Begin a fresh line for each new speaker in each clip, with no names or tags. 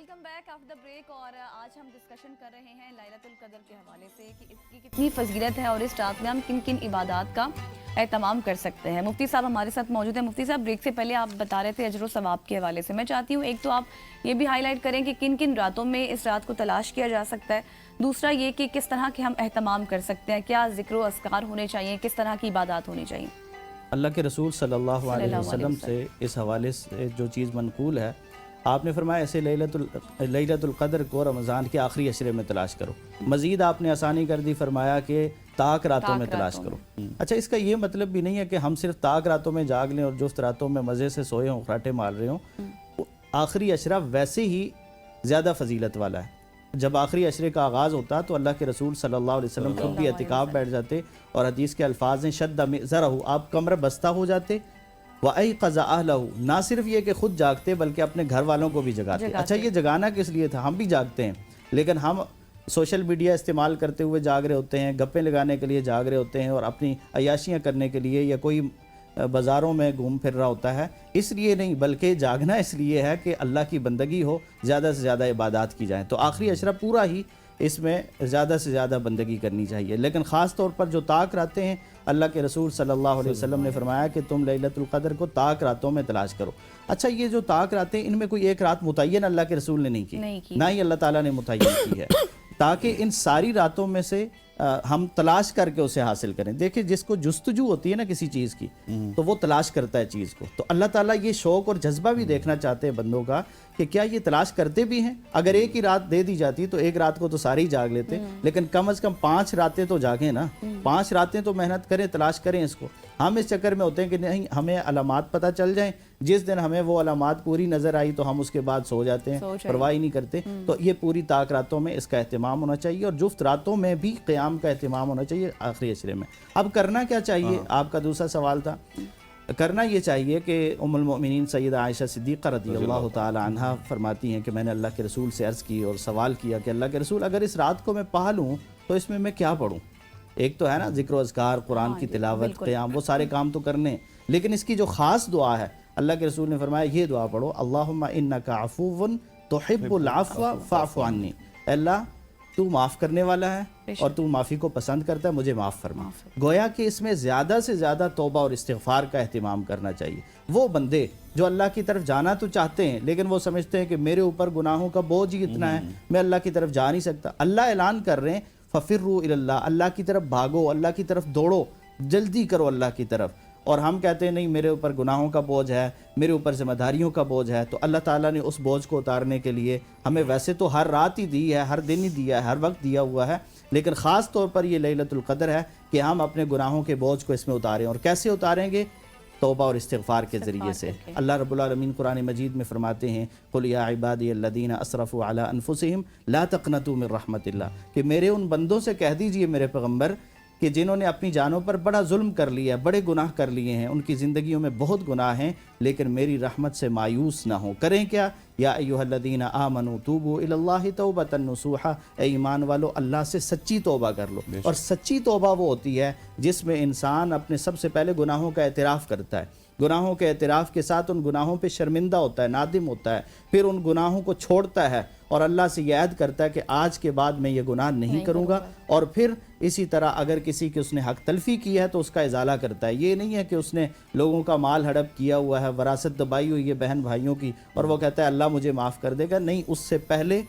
Welcome back after the break. اور آج ہم ڈسکشن کر رہے ہیں لیلۃ القدر کے حوالے سے کہ اس کی کتنی فضیلت ہے اور اس رات میں ہم کن کن عبادات کا اہتمام کر سکتے ہیں. مفتی صاحب ہمارے ساتھ موجود ہیں. مفتی صاحب بریک سے پہلے آپ بتا رہے تھے اجر و ثواب کے حوالے سے. میں چاہتی ہوں ایک تو آپ یہ بھی ہائی لائٹ کریں کہ کن کن راتوں میں اس رات کو تلاش کیا جا سکتا ہے. دوسرا یہ کہ کس طرح کے ہم اہتمام کر سکتے ہیں, کیا ذکر و اذکار ہونے چاہیے, کس طرح کی عبادات ہونی چاہیے.
اللہ کے رسول صلی اللہ علیہ وسلم سے اس حوالے سے جو چیز منقول ہے, آپ نے فرمایا ایسے لیلۃ القدر کو رمضان کے آخری عشرے میں تلاش کرو. مزید آپ نے آسانی کر دی, فرمایا کہ طاق راتوں میں تلاش کرو. اچھا, اس کا یہ مطلب بھی نہیں ہے کہ ہم صرف طاق راتوں میں جاگ لیں اور جفت راتوں میں مزے سے سوئے ہوں, خراٹے مار رہے ہوں. آخری عشرہ ویسے ہی زیادہ فضیلت والا ہے. جب آخری عشرے کا آغاز ہوتا تو اللہ کے رسول صلی اللہ علیہ وسلم خود بھی اعتکاف بیٹھ جاتے, اور حدیث کے الفاظ ہیں شد مئزرہ, آپ کمر بستہ ہو جاتے, وَأَيْقَظَ أَهْلَهُ, نہ صرف یہ کہ خود جاگتے بلکہ اپنے گھر والوں کو بھی جگاتے. اچھا, یہ جگانا کس لیے تھا؟ ہم بھی جاگتے ہیں, لیکن ہم سوشل میڈیا استعمال کرتے ہوئے جاگ رہے ہوتے ہیں, گپیں لگانے کے لیے جاگ رہے ہوتے ہیں, اور اپنی عیاشیاں کرنے کے لیے, یا کوئی بازاروں میں گھوم پھر رہا ہوتا ہے. اس لیے نہیں, بلکہ جاگنا اس لیے ہے کہ اللہ کی بندگی ہو, زیادہ سے زیادہ عبادات کی جائیں. تو آخری عشرہ پورا ہی اس میں زیادہ سے زیادہ بندگی کرنی چاہیے. لیکن خاص طور پر جو طاق راتیں ہیں, اللہ کے رسول صلی اللہ علیہ وسلم نے فرمایا کہ تم لیلۃ القدر کو طاق راتوں میں تلاش کرو. اچھا, یہ جو طاق راتیں, ان میں کوئی ایک رات متعین اللہ کے رسول نے نہیں کی, نہ ہی اللہ تعالیٰ نے متعین کی ہے, تاکہ ان ساری راتوں میں سے ہم تلاش کر کے اسے حاصل کریں. دیکھیں, جس کو جستجو ہوتی ہے نا کسی چیز کی, تو وہ تلاش کرتا ہے چیز کو. تو اللہ تعالیٰ یہ شوق اور جذبہ بھی دیکھنا چاہتے ہیں بندوں کا کہ کیا یہ تلاش کرتے بھی ہیں. اگر ایک ہی رات دے دی جاتی تو ایک رات کو تو سارے ہی جاگ لیتے, لیکن کم از کم 5 راتیں تو جاگیں نا, 5 راتیں تو محنت کریں, تلاش کریں اس کو. ہم اس چکر میں ہوتے ہیں کہ نہیں, ہمیں علامات پتہ چل جائیں, جس دن ہمیں وہ علامات پوری نظر آئی تو ہم اس کے بعد سو جاتے ہیں, پرواہ نہیں کرتے. تو یہ پوری طاق راتوں میں اس کا اہتمام ہونا چاہیے, اور جفت راتوں میں بھی قیام کا اہتمام ہونا چاہیے آخری عشرے میں. اب کرنا کیا چاہیے, آپ کا دوسرا سوال تھا. کرنا یہ چاہیے کہ ام المؤمنین سیدہ عائشہ صدیقہ رضی اللہ تعالی عنہا فرماتی ہیں کہ میں نے اللہ کے رسول سے عرض کی اور سوال کیا کہ اللہ کے رسول, اگر اس رات کو میں پا لوں تو اس میں کیا پڑھوں؟ ایک تو ہے نا ذکر و اذکار, قرآن کی تلاوت, قیام, وہ سارے کام تو کرنے, لیکن اس کی جو خاص دعا ہے, اللہ کے رسول نے فرمایا یہ دعا پڑھو, اللہم انک عفو تحب العفو فاعف عنی, اللہ تو معاف کرنے والا ہے اور تو معافی کو پسند کرتا ہے, مجھے معاف فرما. گویا کہ اس میں زیادہ سے زیادہ توبہ اور استغفار کا اہتمام کرنا چاہیے. وہ بندے جو اللہ کی طرف جانا تو چاہتے ہیں, لیکن وہ سمجھتے ہیں کہ میرے اوپر گناہوں کا بوجھ ہی اتنا ہے, میں اللہ کی طرف جا نہیں سکتا. اللہ اعلان کر رہے ہیں فَفِرُّوا إِلَى اللَّهِ, اللہ کی طرف بھاگو, اللہ کی طرف دوڑو, جلدی کرو اللہ کی طرف. اور ہم کہتے ہیں نہیں, میرے اوپر گناہوں کا بوجھ ہے, میرے اوپر ذمہ داریوں کا بوجھ ہے. تو اللہ تعالیٰ نے اس بوجھ کو اتارنے کے لیے ہمیں ویسے تو ہر رات ہی دی ہے, ہر دن ہی دیا ہے, ہر وقت دیا ہوا ہے, لیکن خاص طور پر یہ لیلۃ القدر ہے کہ ہم اپنے گناہوں کے بوجھ کو اس میں اتاریں. اور کیسے اتاریں گے؟ توبہ اور استغفار کے ذریعے سے. اللہ رب العالمین قرآن مجید میں فرماتے ہیں قُلْ يَا عِبَادِيَ الَّذِينَ أَسْرَفُوا عَلَىٰ أَنفُسِهِمْ لَا تَقْنَطُوا مِن رَحْمَةِ اللَّهِ, کہ میرے ان بندوں سے کہہ دیجئے میرے پیغمبر کہ جنہوں نے اپنی جانوں پر بڑا ظلم کر لیا, بڑے گناہ کر لیے ہیں, ان کی زندگیوں میں بہت گناہ ہیں, لیکن میری رحمت سے مایوس نہ ہوں. کریں کیا؟ یا ایھا الذین آمنوا توبوا الی اللہ توبۃ نصوحا, اے ایمان والو اللہ سے سچی توبہ کر لو. اور سچی توبہ وہ ہوتی ہے جس میں انسان اپنے سب سے پہلے گناہوں کا اعتراف کرتا ہے, گناہوں کے اعتراف کے ساتھ ان گناہوں پہ شرمندہ ہوتا ہے, نادم ہوتا ہے, پھر ان گناہوں کو چھوڑتا ہے اور اللہ سے یہ عہد کرتا ہے کہ آج کے بعد میں یہ گناہ نہیں کروں گا. اور پھر اسی طرح اگر کسی کے اس نے حق تلفی کی ہے تو اس کا ازالہ کرتا ہے. یہ نہیں ہے کہ اس نے لوگوں کا مال ہڑپ کیا ہوا ہے, وراثت دبائی ہوئی ہے بہن بھائیوں کی, اور وہ کہتا ہے اللہ مجھے معاف کر دے گا. نہیں, اس سے پہلے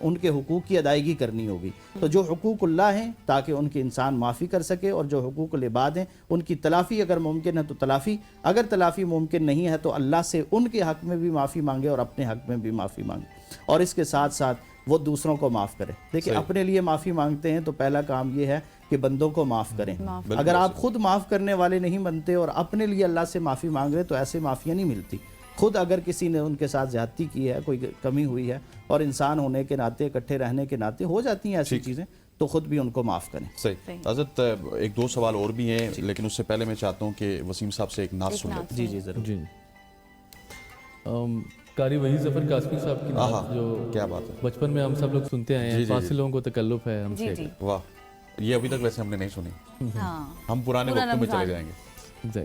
ان کے حقوق کی ادائیگی کرنی ہوگی. تو جو حقوق اللہ ہیں تاکہ ان کی انسان معافی کر سکے, اور جو حقوق العباد ہیں ان کی تلافی اگر ممکن ہے تو تلافی, اگر تلافی ممکن نہیں ہے تو اللہ سے ان کے حق میں بھی معافی مانگے اور اپنے حق میں بھی معافی مانگے, اور اس کے ساتھ ساتھ وہ دوسروں کو معاف کرے. دیکھیں, اپنے لیے معافی مانگتے ہیں تو پہلا کام یہ ہے کہ بندوں کو معاف کریں. اگر آپ خود معاف کرنے والے نہیں بنتے اور اپنے لیے اللہ سے معافی مانگ رہے تو ایسے معافیاں نہیں ملتی. خود اگر کسی نے ان کے ساتھ زیادتی کی ہے, کوئی کمی ہوئی ہے, اور انسان ہونے کے ناطے, اکٹھے رہنے کے ناطے ہو جاتی ہیں ایسی چیزیں, تو خود بھی ان کو معاف کریں.
صحیح. حضرت ایک دو سوال اور بھی ہیں, لیکن اس سے پہلے میں چاہتا ہوں کہ وسیم صاحب سے ایک نعت سن لیں.
جی ضرور.
جی, قاری وحید ظفر قاسمی صاحب کی نعت جو
کیا بات ہے,
بچپن میں ہم سب لوگ سنتے آئے ہیں, فاصلوں کو تکلف ہے ہم سے.
واہ, یہ ابھی تک ویسے ہم نے نہیں سنی, ہم پرانے وقتوں میں چلے جائیں گے.